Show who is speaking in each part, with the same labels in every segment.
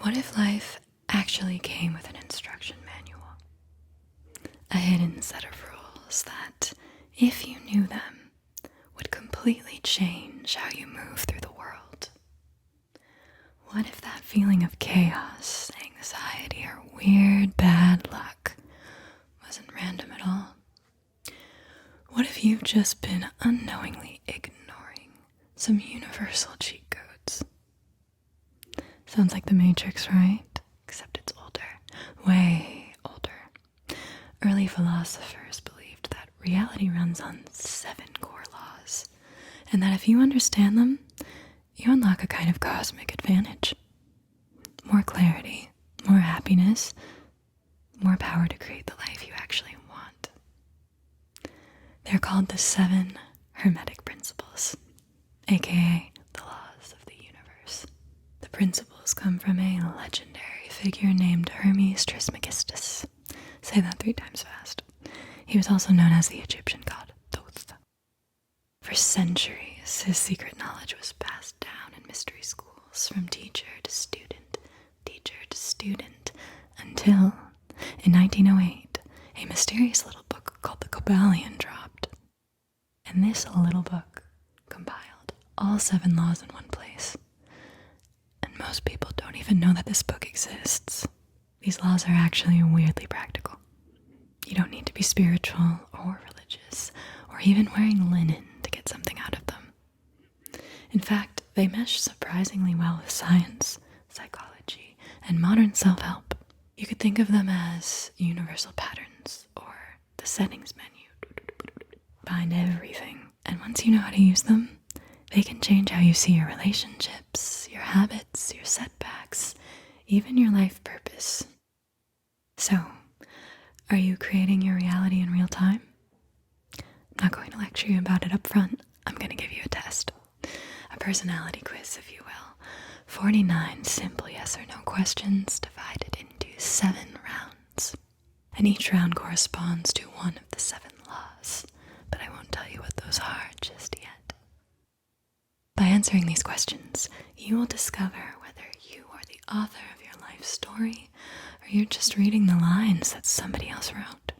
Speaker 1: What if life actually came with an instruction manual? A hidden set of rules that, if you knew them, would completely change how you move through the world. What if that feeling of chaos, anxiety, or weird bad luck wasn't random at all? What if you've just been unknowingly ignoring some universal cheat codes? Sounds like the Matrix, right? Except it's older. Way older. Early philosophers believed that reality runs on 7 core laws, and that if you understand them, you unlock a kind of cosmic advantage. More clarity, more happiness, more power to create the life you actually want. They're called the 7 Hermetic Principles, aka the laws of the universe. The principles come from a legendary figure named Hermes Trismegistus. Say that 3 times fast. He was also known as the Egyptian god Thoth. For centuries, his secret knowledge was passed down in mystery schools from teacher to student, until, in 1908, a mysterious little book called the Kybalion dropped. And this little book compiled all 7 laws in one place. And most people don't even know that this book exists. These laws are actually weirdly practical. You don't need to be spiritual or religious or even wearing linen to get something out of them. In fact, they mesh surprisingly well with science, psychology, and modern self-help. You could think of them as universal patterns or the settings menu behind everything. And once you know how to use them, they can change how you see your relationships, your habits, your setbacks, even your life purpose. So, are you creating your reality in real time? I'm not going to lecture you about it up front. I'm going to give you a test. A personality quiz, if you will. 49 simple yes or no questions divided into 7 rounds. And each round corresponds to one of the 7 laws, but I won't tell you what those are just yet. By answering these questions, you will discover whether you are the author of your life story or you're just reading the lines that somebody else wrote.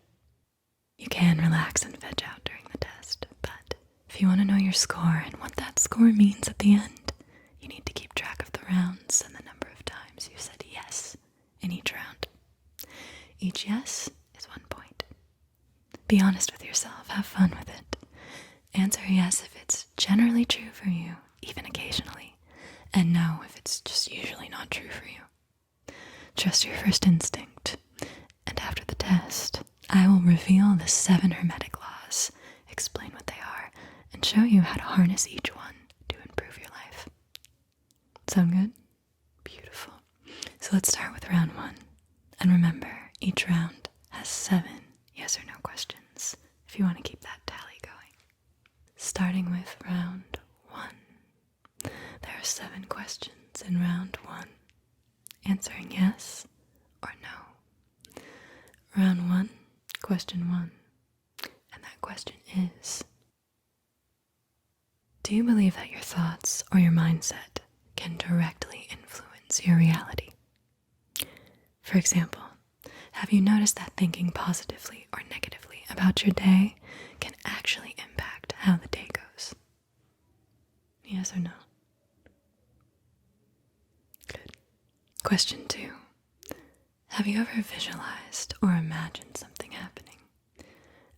Speaker 1: You can relax and veg out during the test, but if you want to know your score and what that score means at the end, you need to keep track of the rounds and the number of times you said yes in each round. Each yes is 1 point. Be honest with yourself, have fun with it. Answer yes if it's generally true for you, even occasionally, and no if it's just usually not true for you. Trust your first instinct, and after the test, I will reveal the 7 Hermetic laws, explain what they are, and show you how to harness each one to improve your life. Sound good? Beautiful. So let's start with round 1. And remember, each round has 7 yes or no questions, if you want to keep that tally going. Starting with round 1. There are 7 questions in round 1. Answering yes or no. Round 1, question 1. And that question is, do you believe that your thoughts or your mindset can directly influence your reality? For example, have you noticed that thinking positively or negatively about your day can actually impact how the day goes? Yes or no? Good. Question 2. Have you ever visualized or imagined something happening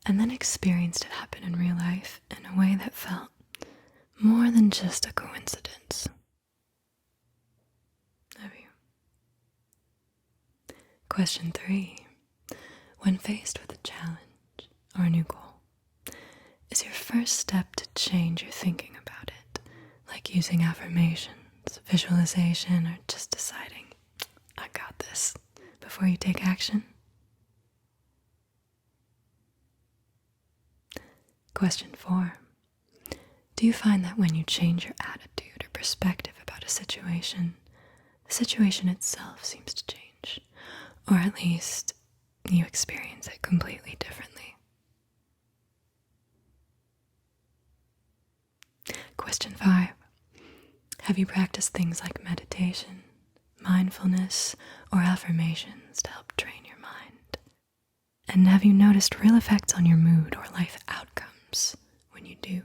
Speaker 1: and then experienced it happen in real life in a way that felt more than just a coincidence? Have you? Question 3. When faced with a challenge or a new goal, is your first step to change your thinking about it, like using affirmations, visualization, or just deciding, I got this, before you take action? Question 4. Do you find that when you change your attitude or perspective about a situation, the situation itself seems to change, or at least you experience it completely differently? Question 5. Have you practiced things like meditation, mindfulness or affirmations to help train your mind? And have you noticed real effects on your mood or life outcomes when you do?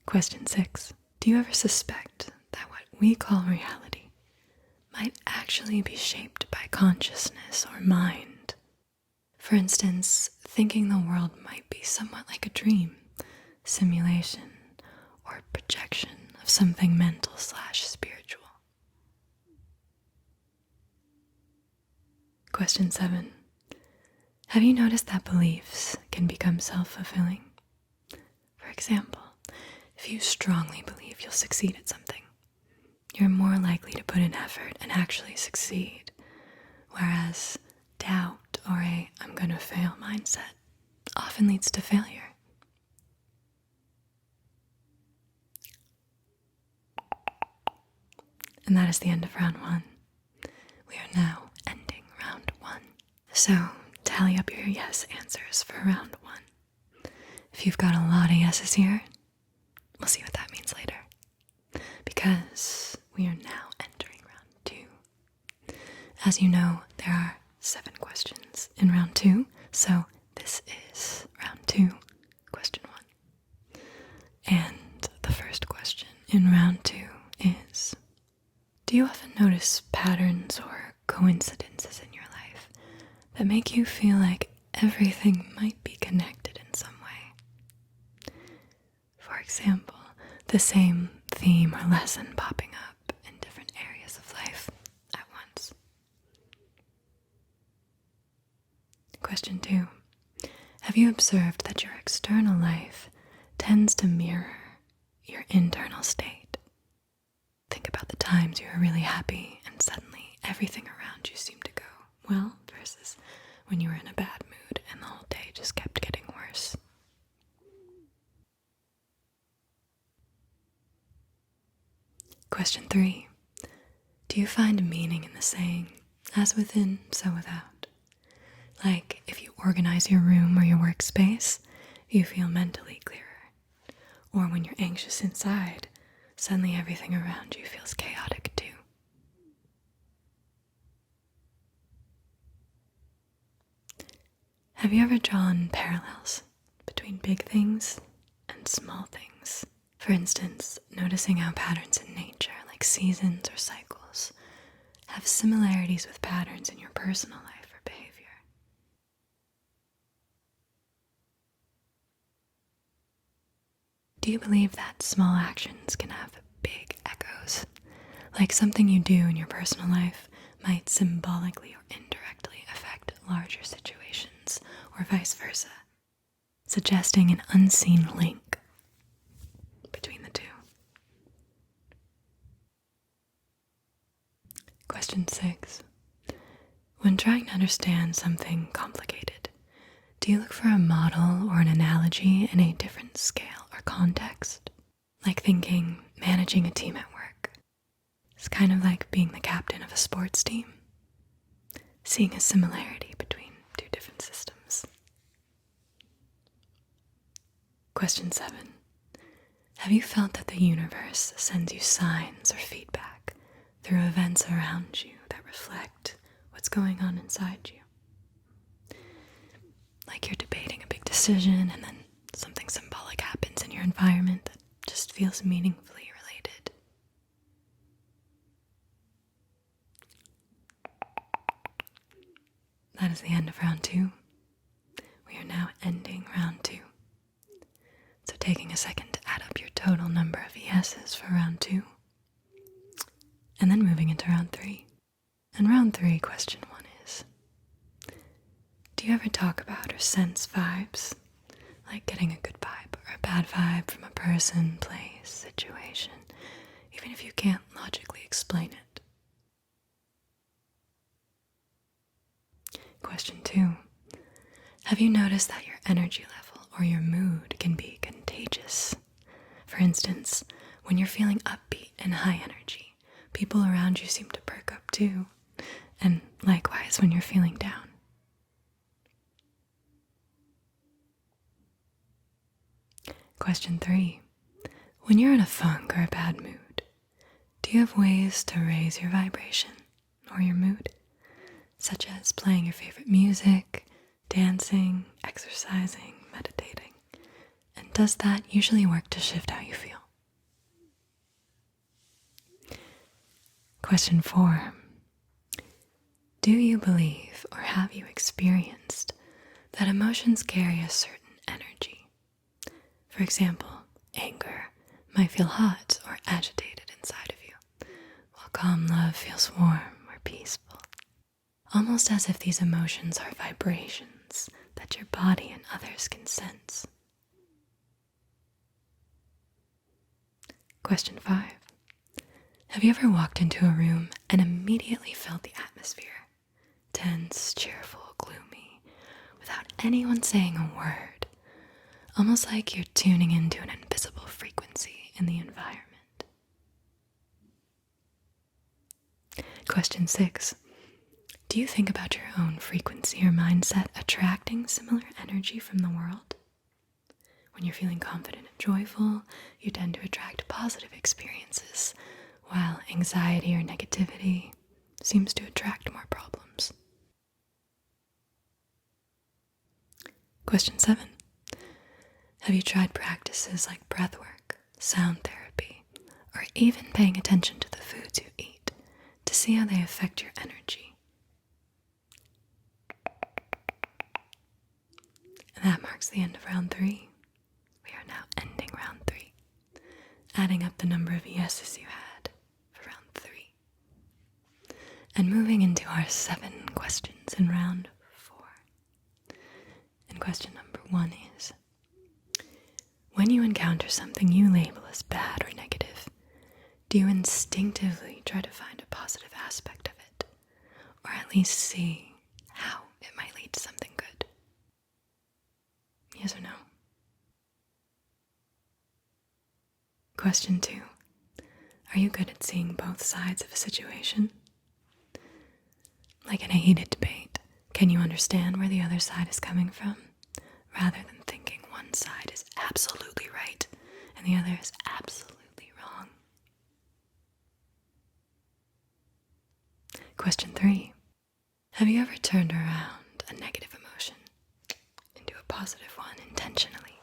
Speaker 1: Question 6. Do you ever suspect that what we call reality might actually be shaped by consciousness or mind? For instance, thinking the world might be somewhat like a dream, simulation, or projection of something mental/spiritual. Question 7. Have you noticed that beliefs can become self-fulfilling? For example, if you strongly believe you'll succeed at something, you're more likely to put in effort and actually succeed, whereas doubt or a "I'm gonna fail" mindset often leads to failure. And that is the end of round 1. We are now ending round 1. So tally up your yes answers for round 1. If you've got a lot of yeses here, we'll see what that means later, because we are now entering round 2. As you know, there are 7 questions in round 2, so this is round 2, question 1. And the first question in round 2 is, do you often notice patterns or coincidences in your life that make you feel like everything might be connected in some way? For example, the same theme or lesson popping up in different areas of life at once. Question 2. Have you observed that your external life tends to mirror your internal state? Think about the times you were really happy and suddenly everything around you seemed to go well, versus when you were in a bad mood and the whole day just kept getting worse. Question 3. Do you find meaning in the saying, "as within, so without"? Like, if you organize your room or your workspace, you feel mentally clearer. Or when you're anxious inside, suddenly everything around you feels chaotic too. Have you ever drawn parallels between big things and small things? For instance, noticing how patterns in nature, like seasons or cycles, have similarities with patterns in your personal life or behavior. Do you believe that small actions can have big echoes? Like something you do in your personal life might symbolically or indirectly affect larger situations, or vice versa, suggesting an unseen link between the two. Question 6. When trying to understand something complicated, do you look for a model or an analogy in a different scale or context? Like thinking managing a team at work is kind of like being the captain of a sports team, seeing a similarity between 2 different systems. Question 7. Have you felt that the universe sends you signs or feedback through events around you that reflect what's going on inside you? Like you're debating a big decision and then something symbolic happens in your environment that just feels meaningfully related. That is the end of round 2. We are now ending round 2. So taking a second to add up your total number of yeses for round 2. And then moving into round 3. And round 3, question 1 is, do you ever talk about or sense vibes? Like getting a good vibe or a bad vibe from a person, place, situation, even if you can't logically explain it. Question 2. Have you noticed that your energy level or your mood can be contagious? For instance, when you're feeling upbeat and high energy, people around you seem to perk up too. And likewise when you're feeling down. Question 3. When you're in a funk or a bad mood, do you have ways to raise your vibration or your mood? Such as playing your favorite music, dancing, exercising, meditating. And does that usually work to shift how you feel? Question 4. Do you believe or have you experienced that emotions carry a certain energy? For example, anger might feel hot or agitated inside of you, while calm love feels warm or peaceful. Almost as if these emotions are vibrations that your body and others can sense. Question 5. Have you ever walked into a room and immediately felt the atmosphere? Tense, cheerful, gloomy, without anyone saying a word. Almost like you're tuning into an invisible frequency in the environment. Question 6. Do you think about your own frequency or mindset attracting similar energy from the world? When you're feeling confident and joyful, you tend to attract positive experiences, while anxiety or negativity seems to attract more problems. Question 7. Have you tried practices like breathwork, sound therapy, or even paying attention to the foods you eat to see how they affect your energy? And that marks the end of round 3. We are now ending round 3, adding up the number of yeses you had for round 3, and moving into our 7 questions in round 4. And question number 1 is, when you encounter something you label as bad or negative, do you instinctively try to find a positive aspect of it, or at least see how it might lead to something good? Yes or no? Question 2. Are you good at seeing both sides of a situation? Like in a heated debate, can you understand where the other side is coming from, rather than thinking one side is absolutely right and the other is absolutely wrong? Question 3. Have you ever turned around a negative emotion into a positive one intentionally?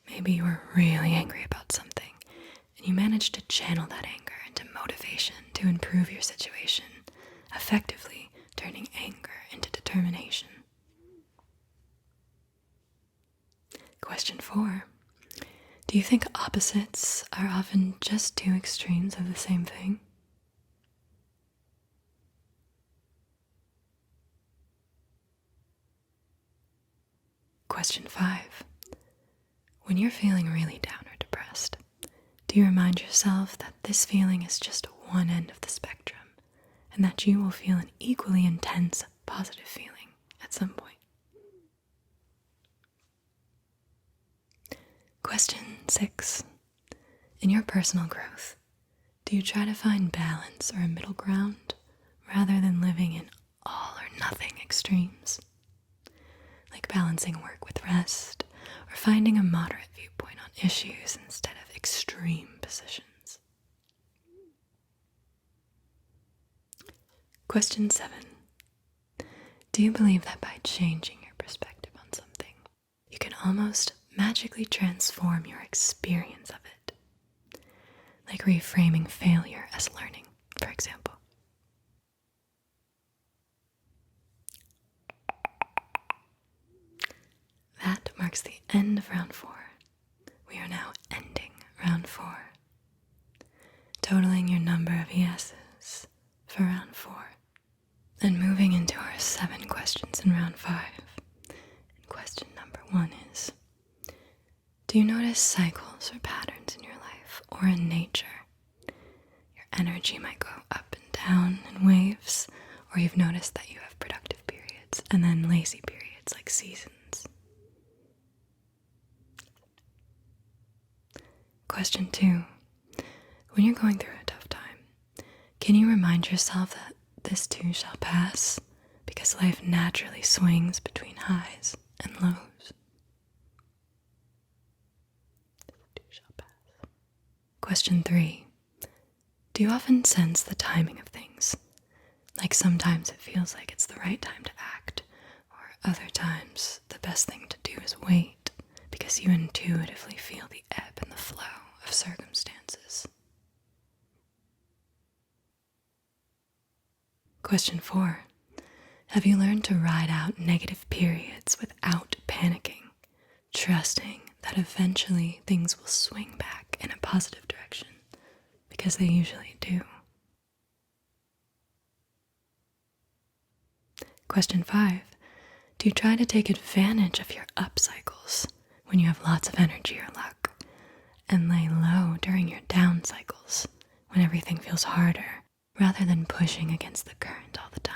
Speaker 1: Maybe you were really angry about something and you managed to channel that anger into motivation to improve your situation, effectively turning anger into determination. Question 4. Do you think opposites are often just two extremes of the same thing? Question 5. When you're feeling really down or depressed, do you remind yourself that this feeling is just one end of the spectrum, and that you will feel an equally intense positive feeling at some point? Question 6. In your personal growth, do you try to find balance or a middle ground rather than living in all or nothing extremes? Like balancing work with rest, or finding a moderate viewpoint on issues instead of extreme positions. Question 7. Do you believe that by changing your perspective on something, you can almost magically transform your experience of it? Like reframing failure as learning, for example. That marks the end of round 4. We are now ending round 4, totaling your number of yeses for round 4, and moving into our 7 questions in round 5. And question number 1 is, do you notice cycles or patterns in your life or in nature? Your energy might go up and down in waves, or you've noticed that you have productive periods and then lazy periods like seasons. Question 2. When you're going through a tough time, can you remind yourself that this too shall pass, because life naturally swings between highs and lows? This too shall pass. Question 3. Do you often sense the timing of things? Like sometimes it feels like it's the right time to act, or other times the best thing to do is wait because you intuitively feel the ebb and the flow of circumstances. Question 4. Have you learned to ride out negative periods without panicking, trusting that eventually things will swing back in a positive direction, because they usually do? Question 5. Do you try to take advantage of your up cycles when you have lots of energy or luck, and lay low during your down cycles when everything feels harder, rather than pushing against the current all the time?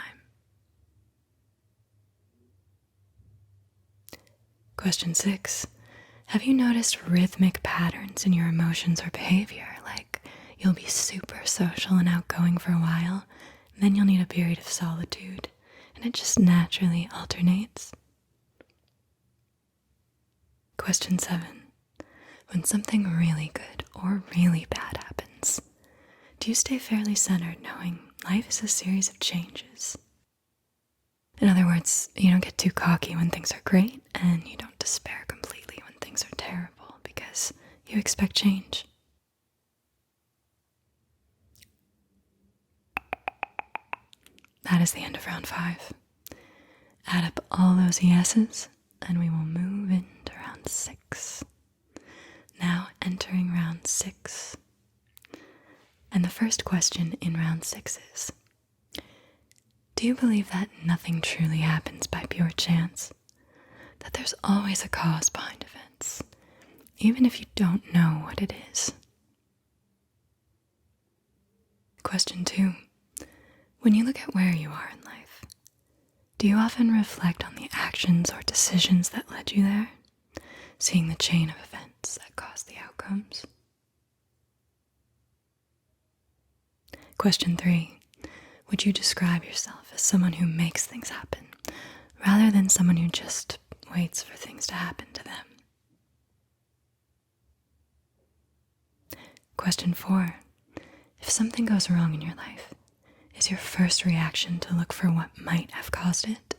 Speaker 1: Question 6. Have you noticed rhythmic patterns in your emotions or behavior? Like you'll be super social and outgoing for a while, and then you'll need a period of solitude, and it just naturally alternates? Question 7. When something really good or really bad happens, do you stay fairly centered knowing life is a series of changes? In other words, you don't get too cocky when things are great, and you don't despair completely when things are terrible, because you expect change. That is the end of round 5. Add up all those yeses, and we will move into round 6. Now entering round 6. And the first question in round 6 is, do you believe that nothing truly happens by pure chance? That there's always a cause behind events, even if you don't know what it is? Question 2. When you look at where you are in life, do you often reflect on the actions or decisions that led you there, seeing the chain of events that caused the outcomes? Question 3. Would you describe yourself as someone who makes things happen, rather than someone who just waits for things to happen to them? Question 4. If something goes wrong in your life, is your first reaction to look for what might have caused it,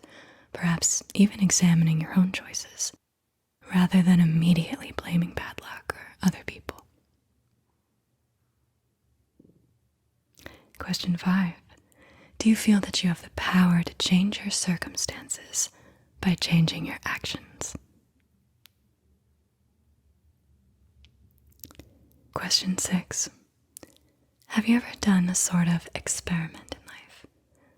Speaker 1: perhaps even examining your own choices, rather than immediately blaming bad luck or other people? Question 5. Do you feel that you have the power to change your circumstances by changing your actions? Question 6. Have you ever done a sort of experiment in life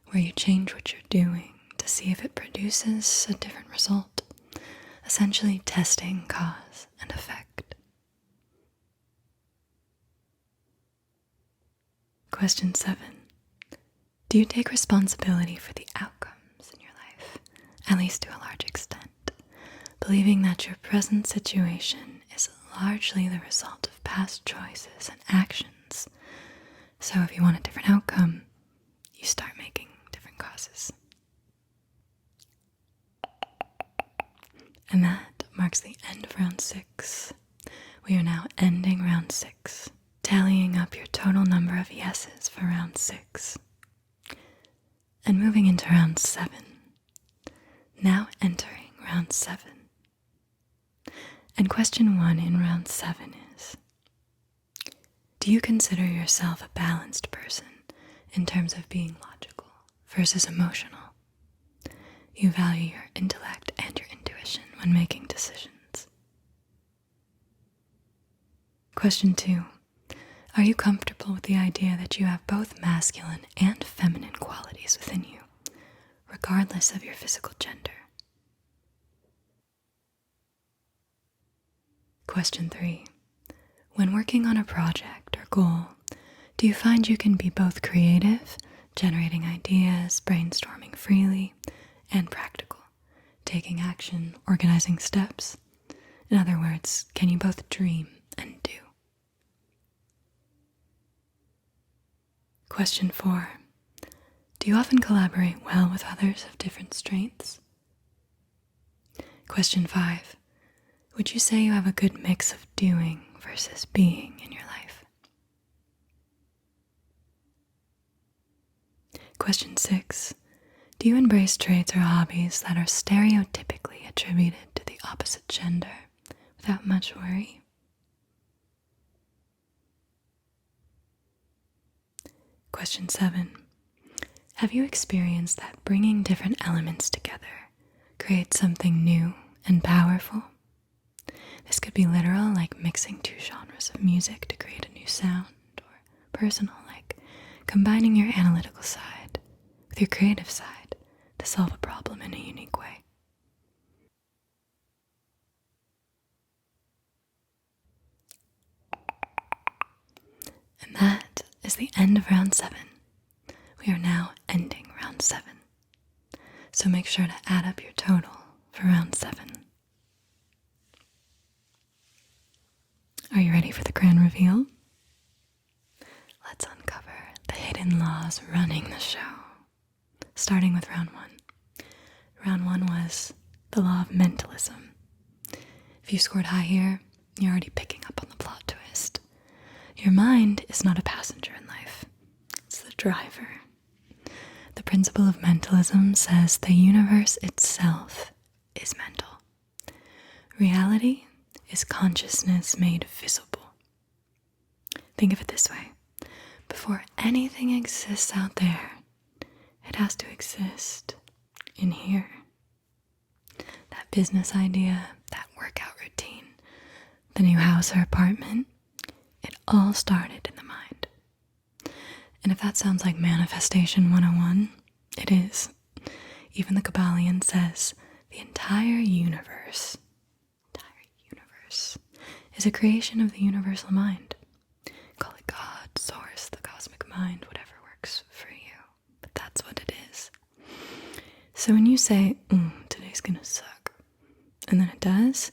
Speaker 1: where you change what you're doing to see if it produces a different result, essentially testing cause and effect? Question 7. Do you take responsibility for the outcomes in your life, at least to a large extent, believing that your present situation is largely the result of past choices and actions? So if you want a different outcome, you start making different causes. And that marks the end of round 6. We are now ending round 6, tallying up your total number of yeses for round 6. And moving into round 7. Now entering round 7. And question 1 in round 7 is, do you consider yourself a balanced person in terms of being logical versus emotional? You value your intellect and your intuition when making decisions. Question 2. Are you comfortable with the idea that you have both masculine and feminine qualities within you, regardless of your physical gender? Question 3. When working on a project or goal, do you find you can be both creative, generating ideas, brainstorming freely, and practical, taking action, organizing steps? In other words, can you both dream and do? Question 4. Do you often collaborate well with others of different strengths? Question 5. Would you say you have a good mix of doing versus being in your life? Question 6. Do you embrace traits or hobbies that are stereotypically attributed to the opposite gender without much worry? Question 7. Have you experienced that bringing different elements together creates something new and powerful? This could be literal, like mixing two genres of music to create a new sound, or personal, like combining your analytical side with your creative side to solve a problem in a unique way. And that is the end of round 7. We are now ending round 7. So make sure to add up your total for round 7. Are you ready for the grand reveal? Let's uncover the hidden laws running the show. Starting with round 1. Round 1 was the law of mentalism. If you scored high here, you're already picking up on the plot twist. Your mind is not a passenger in life. It's the driver. The principle of mentalism says the universe itself is mental. Reality is consciousness made visible. Think of it this way. Before anything exists out there, it has to exist in here. That business idea, that workout routine, the new house or apartment, it all started in the mind. And if that sounds like Manifestation 101, it is. Even the Kabbalion says the entire universe is a creation of the universal mind. Call it God, source, the cosmic mind, whatever works for you. But that's what it is. So when you say, today's gonna suck, and then it does,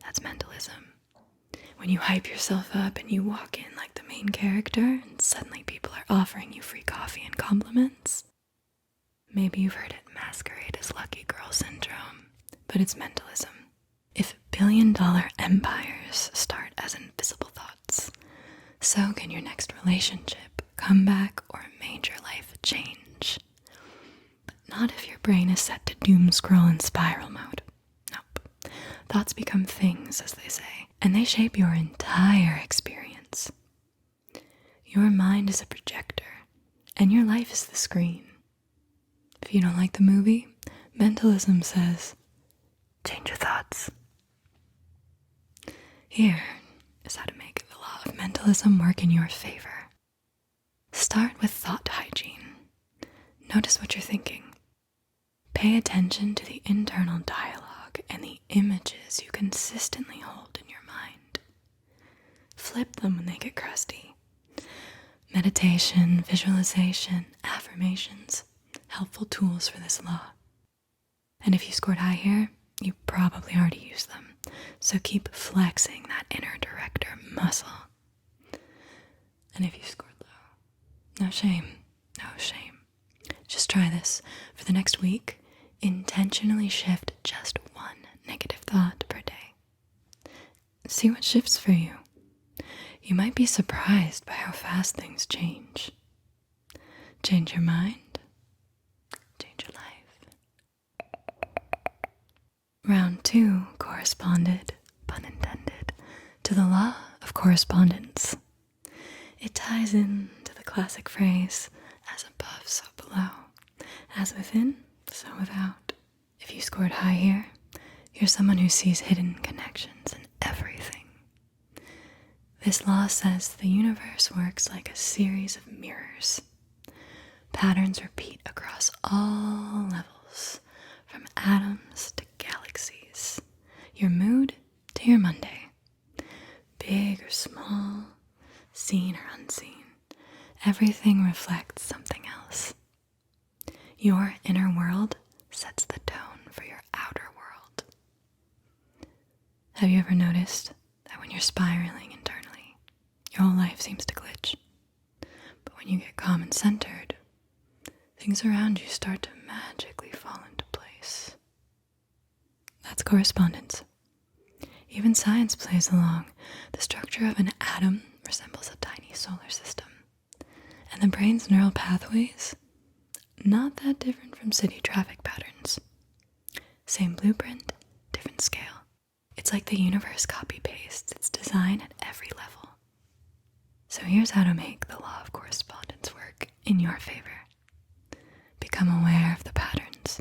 Speaker 1: that's mentalism. When you hype yourself up and you walk in like the main character and suddenly people are offering you free coffee and compliments, maybe you've heard it masquerade as lucky girl syndrome, but it's mentalism. If billion-dollar empires start as invisible thoughts, so can your next relationship, comeback, or major life change. But not if your brain is set to doom scroll in spiral mode. Nope. Thoughts become things, as they say, and they shape your entire experience. Your mind is a projector, and your life is the screen. If you don't like the movie, mentalism says, change your thoughts. Here is how to make the law of mentalism work in your favor. Start with thought hygiene. Notice what you're thinking. Pay attention to the internal dialogue and the images you consistently hold in your mind. Flip them when they get crusty. Meditation, visualization, affirmations, helpful tools for this law. And if you scored high here, you probably already use them. So keep flexing that inner director muscle. And if you scored low, no shame, no shame. Just try this. For the next week, intentionally shift just one negative thought per day. See what shifts for you. You might be surprised by how fast things change. Change your mind, change your life. Round 2 corresponded, pun intended, to the law of correspondence. It ties in to the classic phrase, as above, so below. As within, so without. If you scored high here, you're someone who sees hidden connections in everything. This law says the universe works like a series of mirrors. Patterns repeat across all levels, from atoms to galaxies, your mood to your Monday. Big or small, seen or unseen, everything reflects something else. Your inner world sets the tone for your outer world. Have you ever noticed that when you're spiraling internally, your whole life seems to glitch? But when you get calm and centered, things around you start to magically fall into place. That's correspondence. Even science plays along. The structure of an atom resembles a tiny solar system, and the brain's neural pathways not that different from city traffic patterns. Same blueprint, different scale. It's like the universe copy-pastes its design at every level. So here's how to make the law of correspondence work in your favor. Become aware of the patterns.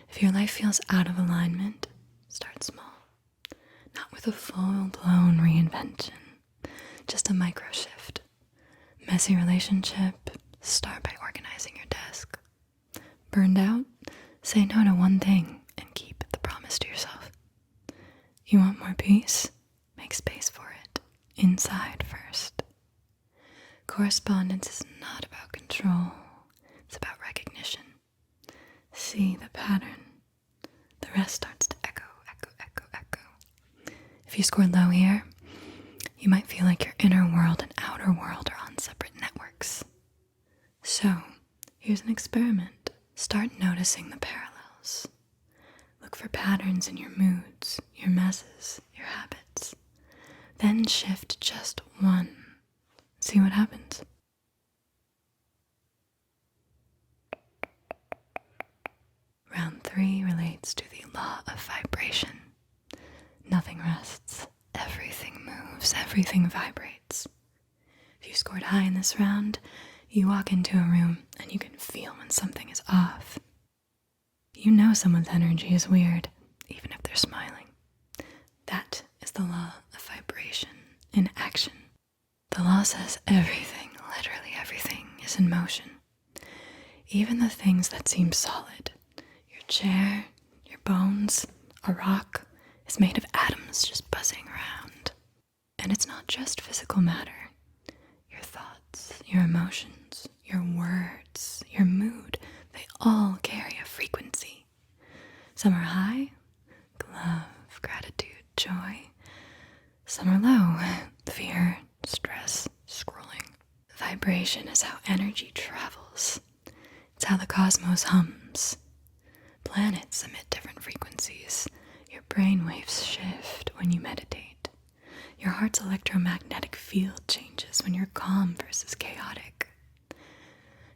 Speaker 1: If your life feels out of alignment, start small. Not with a full-blown reinvention, just a micro shift. Messy relationship, start by organizing your desk. Burned out, say no to one thing and keep the promise to yourself. You want more peace? Make space for it, inside first. Correspondence is not about control, it's about recognition. See the pattern. The rest starts to echo, echo, echo, echo. If you scored low here, you might feel like your inner world and outer world are on separate networks. So, here's an experiment. Start noticing the parallels. Look for patterns in your moods, your messes, your habits. Then shift just one. See what happens. Round 3 relates to the law of vibration. Nothing rests. Everything moves. Everything vibrates. If you scored high in this round, you walk into a room and you can feel when something is off. You know someone's energy is weird, even if they're smiling. That is the law of vibration in action. The law says everything, literally everything, is in motion. Even the things that seem solid. Your chair, your bones, a rock is made of atoms just buzzing around. And it's not just physical matter. Your thoughts, your emotions, your words, your mood, they all carry a frequency. Some are high, love, gratitude, joy. Some are low, fear, stress, scrolling. Vibration is how energy travels. It's how the cosmos hums. Planets emit different frequencies. Your brain waves shift when you meditate. Your heart's electromagnetic field changes when you're calm versus chaotic.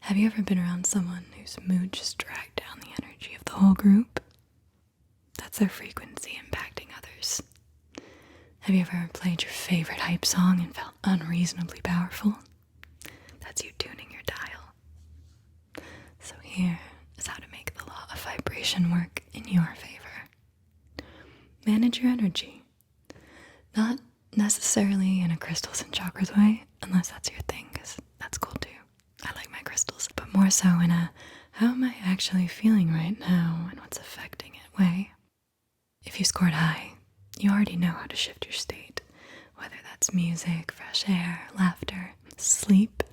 Speaker 1: Have you ever been around someone whose mood just dragged down the energy of the whole group? That's their frequency impacting others. Have you ever played your favorite hype song and felt unreasonably powerful? That's you tuning your dial. So here is how to make the law of vibration work in your favor. Manage your energy. Not necessarily in a crystals and chakras way, unless that's your thing, because that's cool too. I like my crystals, but more so in a how am I actually feeling right now and what's affecting it way. If you scored high, you already know how to shift your state, whether that's music, fresh air, laughter, sleep,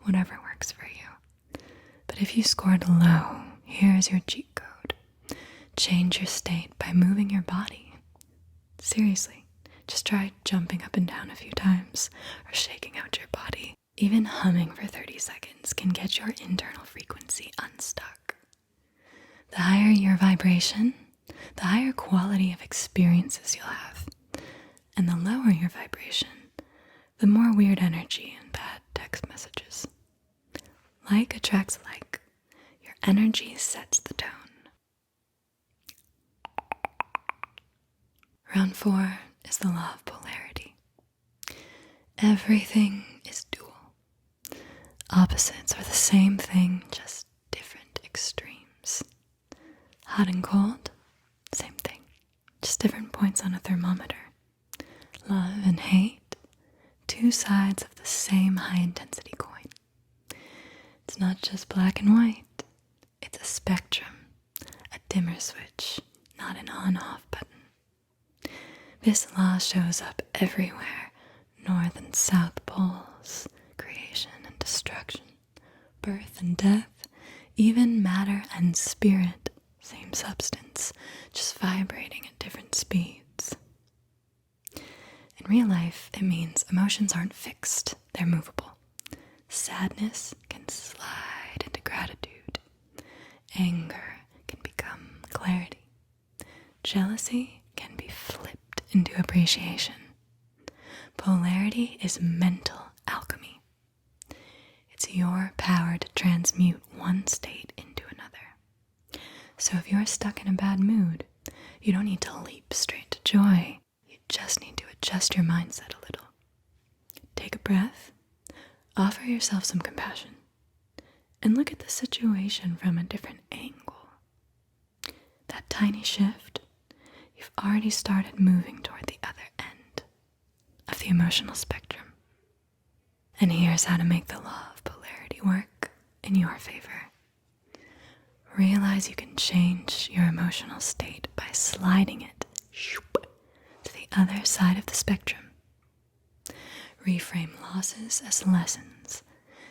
Speaker 1: whatever works for you. But if you scored low, here's your cheat code. Change your state by moving your body. Seriously, just try jumping up and down a few times or shaking out your body. Even humming for 30 seconds can get your internal frequency unstuck. The higher your vibration, the higher quality of experiences you'll have. And the lower your vibration, the more weird energy and bad text messages. Like attracts like. Your energy sets the tone. Round 4 is the law of polarity. Everything is dual. Opposites are the same thing, just different extremes. Hot and cold, same thing, just different points on a thermometer. Love and hate, two sides of the same high-intensity coin. It's not just black and white, it's a spectrum, a dimmer switch, not an on-off button. This law shows up everywhere, north and south poles, creation and destruction, birth and death, even matter and spirit, same substance, just vibrating at different speeds. In real life, it means emotions aren't fixed, they're movable. Sadness can slide into gratitude. Anger can become clarity. Jealousy can be flipped into appreciation. Polarity is mental alchemy. It's your power to transmute one state So if you're stuck in a bad mood, you don't need to leap straight to joy. You just need to adjust your mindset a little. Take a breath, offer yourself some compassion, and look at the situation from a different angle. That tiny shift, you've already started moving toward the other end of the emotional spectrum. And here's how to make the law of polarity work in your favor. Realize you can change your emotional state by sliding it to the other side of the spectrum. Reframe losses as lessons.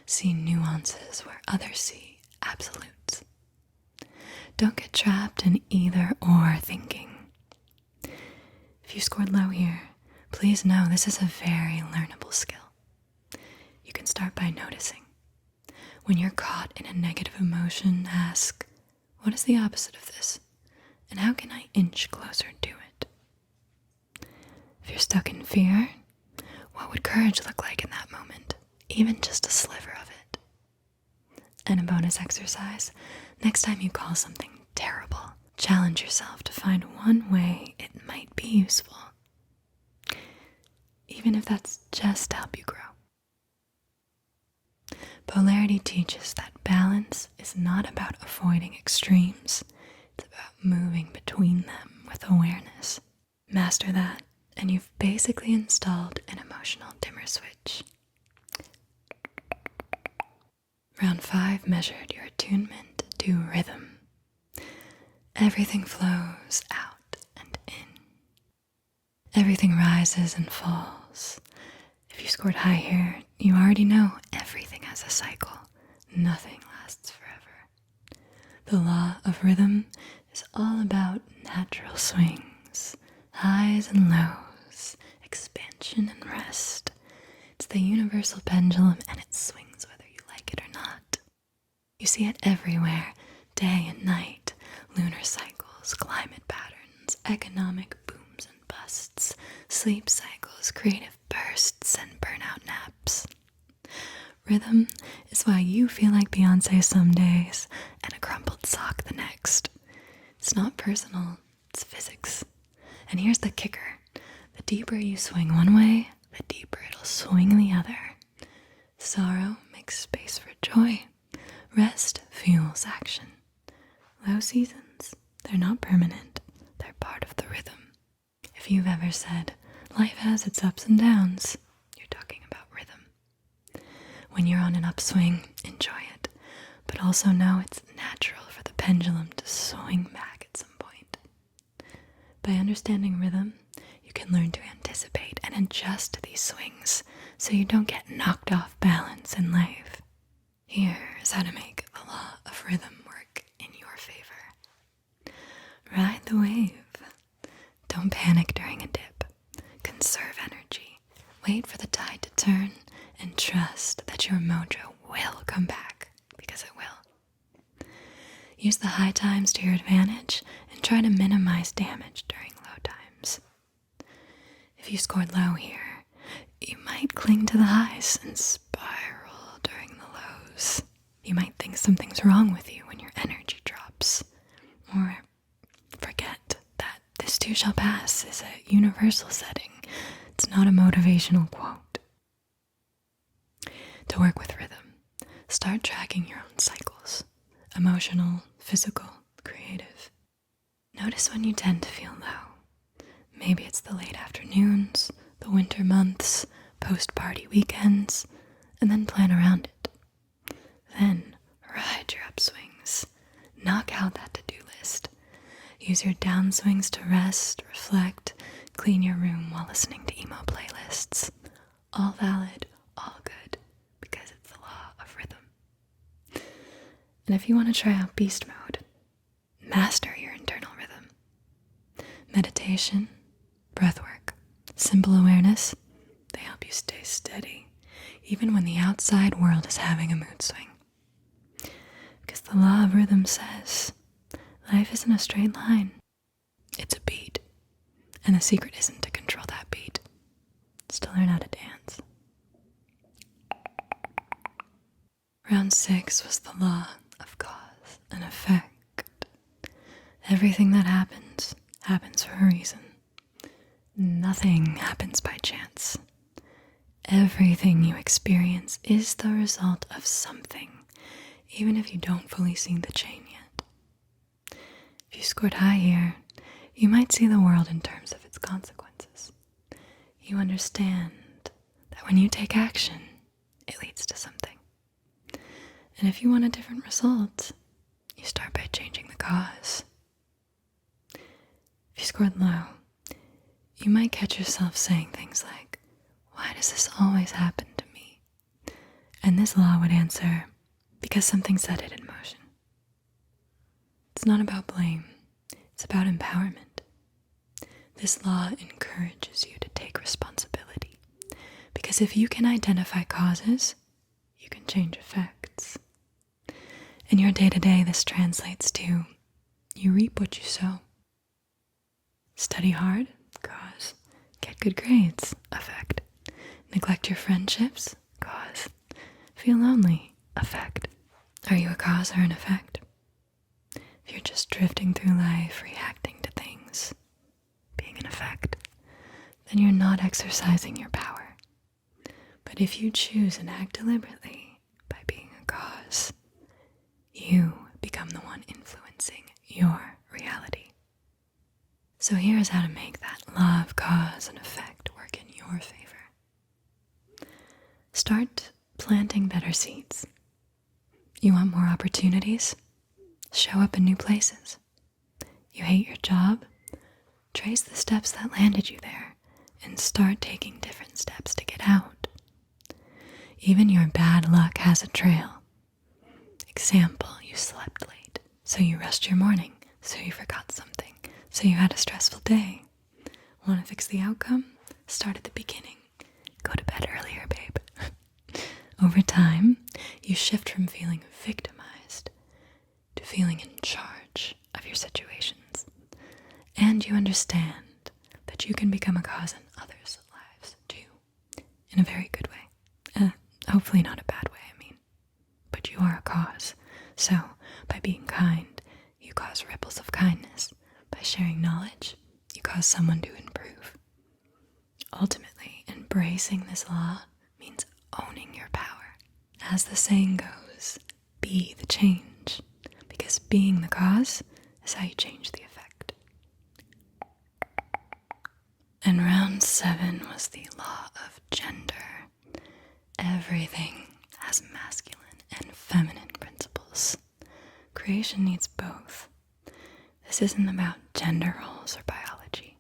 Speaker 1: See nuances where others see absolutes. Don't get trapped in either or thinking. If you scored low here, please know this is a very learnable skill. You can start by noticing. When you're caught in a negative emotion, ask, what is the opposite of this? And how can I inch closer to it? If you're stuck in fear, what would courage look like in that moment? Even just a sliver of it. And a bonus exercise, next time you call something terrible, challenge yourself to find one way it might be useful. Even if that's just to help you grow. Polarity teaches that balance is not about avoiding extremes. It's about moving between them with awareness. Master that, and you've basically installed an emotional dimmer switch. Round 5 measured your attunement to rhythm. Everything flows out and in. Everything rises and falls. If you scored high here, you already know everything has a cycle. Nothing lasts forever. The law of rhythm is all about natural swings, highs and lows, expansion and rest. It's the universal pendulum, and it swings whether you like it or not. You see it everywhere, day and night, lunar cycles, climate patterns, economic booms and busts, sleep cycles, creative bursts, and burnout naps. Rhythm is why you feel like Beyonce some days and a crumpled sock the next. It's not personal, it's physics. And here's the kicker. The deeper you swing one way, the deeper it'll swing the other. Sorrow makes space for joy. Rest fuels action. Low seasons, they're not permanent. They're part of the rhythm. If you've ever said, life has its ups and downs, you're talking about rhythm. When you're on an upswing, enjoy it, but also know it's natural for the pendulum to swing back at some point. By understanding rhythm, you can learn to anticipate and adjust these swings so you don't get knocked off balance in life. Here is how to make the law of rhythm work in your favor. Ride the wave. Don't panic during a dip. Conserve energy. Wait for the tide to turn and trust that your mojo will come back, because it will. Use the high times to your advantage and try to minimize damage during low times. If you scored low here, you might cling to the highs and spiral during the lows. You might think something's wrong with you when your energy drops. Or forget that this too shall pass is a universal setting. It's not a motivational quote. To work with rhythm, start tracking your own cycles. Emotional, physical, creative. Notice when you tend to feel low. Maybe it's the late afternoons, the winter months, post-party weekends, and then plan around it. Then ride your upswings. Knock out that to-do list. Use your downswings to rest, reflect, clean your room while listening to emo playlists. All valid, all good, because it's the law of rhythm. And if you want to try out beast mode, master your internal rhythm. Meditation, breathwork, simple awareness, they help you stay steady, even when the outside world is having a mood swing. Because the law of rhythm says, life isn't a straight line, it's a beat. And the secret isn't to control that beat, it's to learn how to dance. Round 6 was the law of cause and effect. Everything that happens for a reason. Nothing happens by chance. Everything you experience is the result of something, even if you don't fully see the chain yet. If you scored high here, you might see the world in terms of its consequences. You understand that when you take action, it leads to something. And if you want a different result, you start by changing the cause. If you scored low, you might catch yourself saying things like, "Why does this always happen to me?" And this law would answer, because something set it in motion. It's not about blame, it's about empowerment. This law encourages you to take responsibility, because if you can identify causes, you can change effects. In your day-to-day, this translates to, you reap what you sow. Study hard, cause. Get good grades, effect. Neglect your friendships, cause. Feel lonely, effect. Are you a cause or an effect? If you're just drifting through life, reacting to things, being an effect, then you're not exercising your power. But if you choose and act deliberately by being a cause, you become the one influencing your reality. So here's how to make that law of cause and effect work in your favor. Start planting better seeds. You want more opportunities? Show up in new places. You hate your job? Trace the steps that landed you there and start taking different steps to get out. Even your bad luck has a trail. Example, you slept late, so you rushed your morning, so you forgot something, so you had a stressful day. Want to fix the outcome? Start at the beginning. Go to bed earlier, babe. Over time, you shift from feeling victimized to feeling in charge of your situations. And you understand that you can become a cause in others' lives too, in a very good way. Hopefully not a bad way, but you are a cause. So, by being kind, you cause ripples of kindness. By sharing knowledge, you cause someone to improve. Ultimately, embracing this law means owning your power. As the saying goes, be the change, because being the cause is how you change the effect. And round 7 was the law of gender. Everything has masculine and feminine principles. Creation needs both. This isn't about gender roles or biology.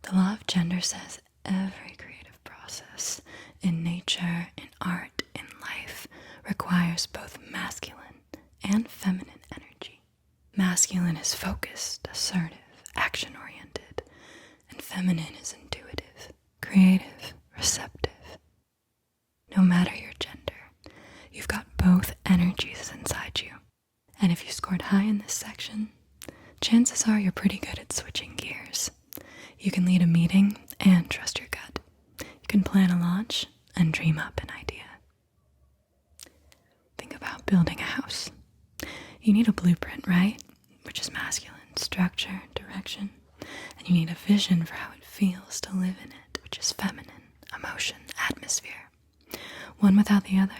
Speaker 1: The law of gender says every creative process in nature, in art, in life requires both masculine and feminine energy. Masculine is focused, assertive, action-oriented, and feminine is intuitive, creative, receptive. No matter your gender, you've got both energies inside you. And if you scored high in this section, chances are you're pretty good at switching gears. You can lead a meeting and trust your gut. You can plan a launch and dream up an idea. Think about building a house. You need a blueprint, right? Which is masculine, structure, direction. And you need a vision for how it feels to live in it, which is feminine, emotion, atmosphere. One without the other,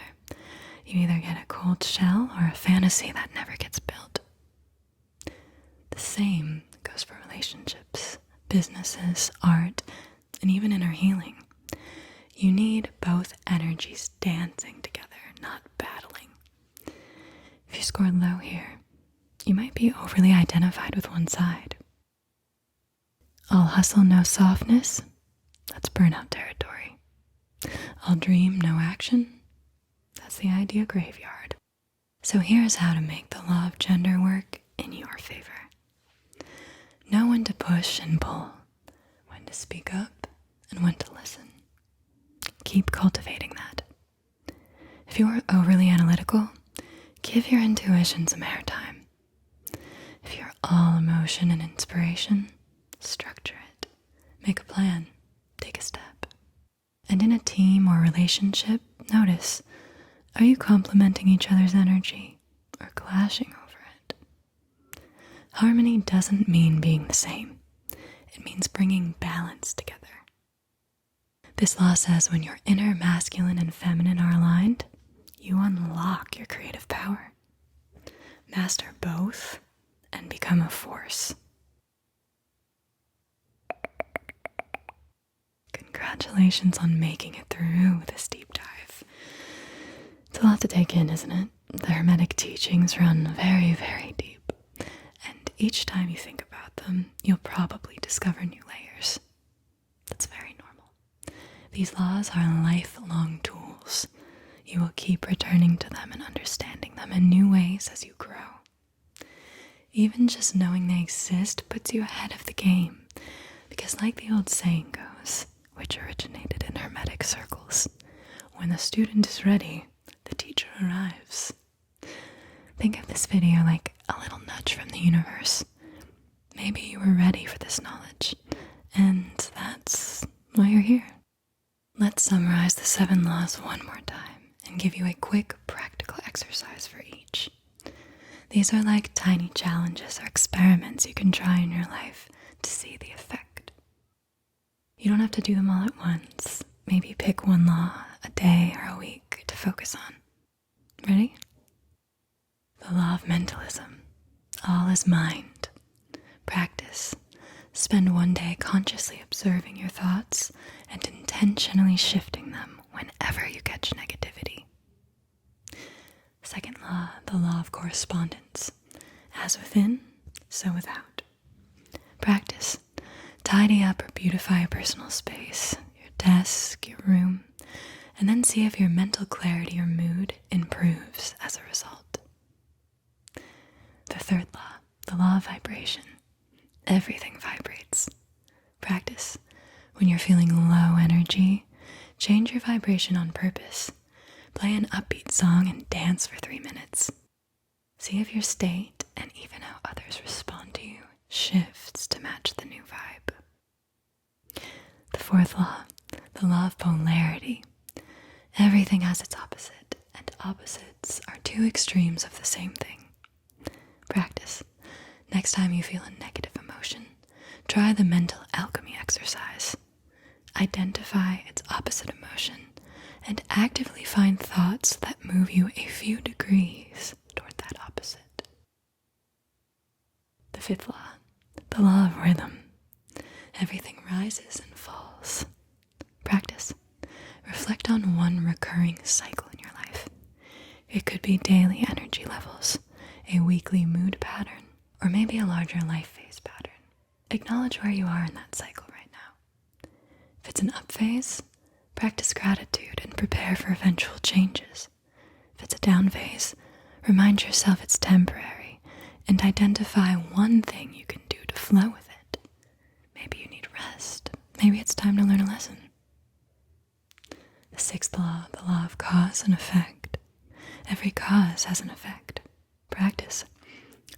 Speaker 1: you either get a cold shell or a fantasy that never gets built. The same goes for relationships, businesses, art, and even inner healing. You need both energies dancing together, not battling. If you scored low here, you might be overly identified with one side. All hustle, no softness, that's burnout territory. All dream, no action, that's the idea graveyard. So here's how to make the law of gender work in your favor. Know when to push and pull, when to speak up, and when to listen. Keep cultivating that. If you are overly analytical, give your intuition some airtime. If you're all emotion and inspiration, structure it. Make a plan. Take a step. And in a team or relationship, notice, are you complementing each other's energy or clashing over it? Harmony doesn't mean being the same. It means bringing balance together. This law says when your inner masculine and feminine are aligned, you unlock your creative power. Master both and become a force. Congratulations on making it through this deep dive. It's a lot to take in, isn't it? The Hermetic teachings run very, very deep. And each time you think about them, you'll probably discover new layers. That's very normal. These laws are lifelong tools. You will keep returning to them and understanding them in new ways as you grow. Even just knowing they exist puts you ahead of the game. Because like the old saying goes, which originated in Hermetic circles, when the student is ready, the teacher arrives. Think of this video like a little nudge from the universe. Maybe you were ready for this knowledge, and that's why you're here. Let's summarize the 7 laws one more time and give you a quick practical exercise for each. These are like tiny challenges or experiments you can try in your life to see the effect. You don't have to do them all at once. Maybe pick one law a day or a week to focus on. Ready? The law of mentalism. All is mind. Practice. Spend one day consciously observing your thoughts and intentionally shifting them whenever you catch negativity. Second law, the law of correspondence. As within, so without. Practice. Tidy up or beautify a personal space, your desk, your room, and then see if your mental clarity or mood improves as a result. The third law, the law of vibration. Everything vibrates. Practice. When you're feeling low energy, change your vibration on purpose. Play an upbeat song and dance for 3 minutes. See if your state and even how others respond to you shifts to match the new vibe. The fourth law, the law of polarity. Everything has its opposite, and opposites are 2 extremes of the same thing. Practice. Next time you feel a negative emotion, try the mental alchemy exercise. Identify its opposite emotion and actively find thoughts that move you a few degrees toward that opposite. The fifth law, the law of rhythm. Everything rises and falls. Practice. Reflect on one recurring cycle in your life. It could be daily energy levels, a weekly mood pattern, or maybe a larger life phase pattern. Acknowledge where you are in that cycle right now. If it's an up phase, practice gratitude and prepare for eventual changes. If it's a down phase, remind yourself it's temporary and identify one thing you can do to flow with it. Maybe you need rest. Maybe it's time to learn a lesson. The sixth law, the law of cause and effect. Every cause has an effect. Practice.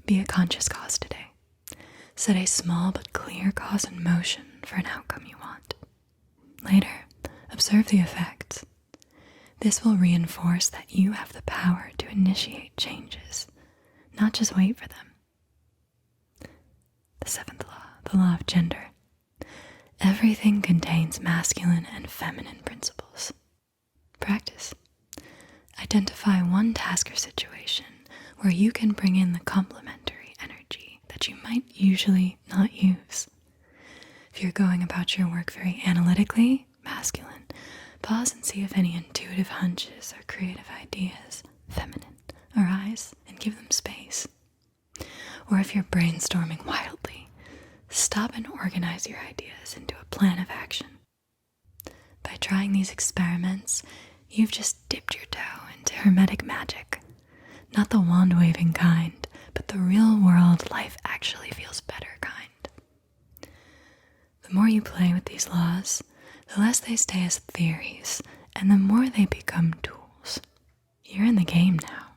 Speaker 1: Be a conscious cause today. Set a small but clear cause in motion for an outcome you want. Later, observe the effects. This will reinforce that you have the power to initiate changes, not just wait for them. The seventh law, the law of gender. Everything contains masculine and feminine principles. Practice. Identify one task or situation where you can bring in the complementary energy that you might usually not use. If you're going about your work very analytically, masculine, pause and see if any intuitive hunches or creative ideas, feminine, arise and give them space. Or if you're brainstorming wildly, stop and organize your ideas into a plan of action. By trying these experiments, you've just dipped your toe into Hermetic magic. Not the wand-waving kind, but the real-world life actually feels better kind. The more you play with these laws, the less they stay as theories, and the more they become tools. You're in the game now.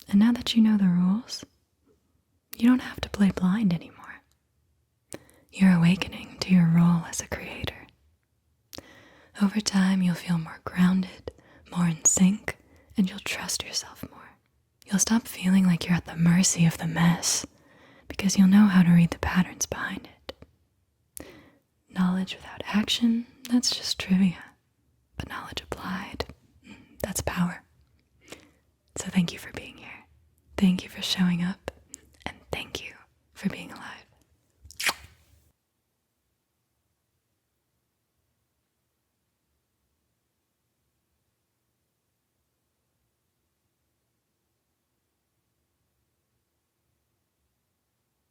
Speaker 1: And now that you know the rules, you don't have to play blind anymore. You're awakening to your role as a creator. Over time, you'll feel more grounded, more in sync, and you'll trust yourself more. You'll stop feeling like you're at the mercy of the mess, because you'll know how to read the patterns behind it. Knowledge without action, that's just trivia. But knowledge applied, that's power. So thank you for being here. Thank you for showing up. And thank you for being alive.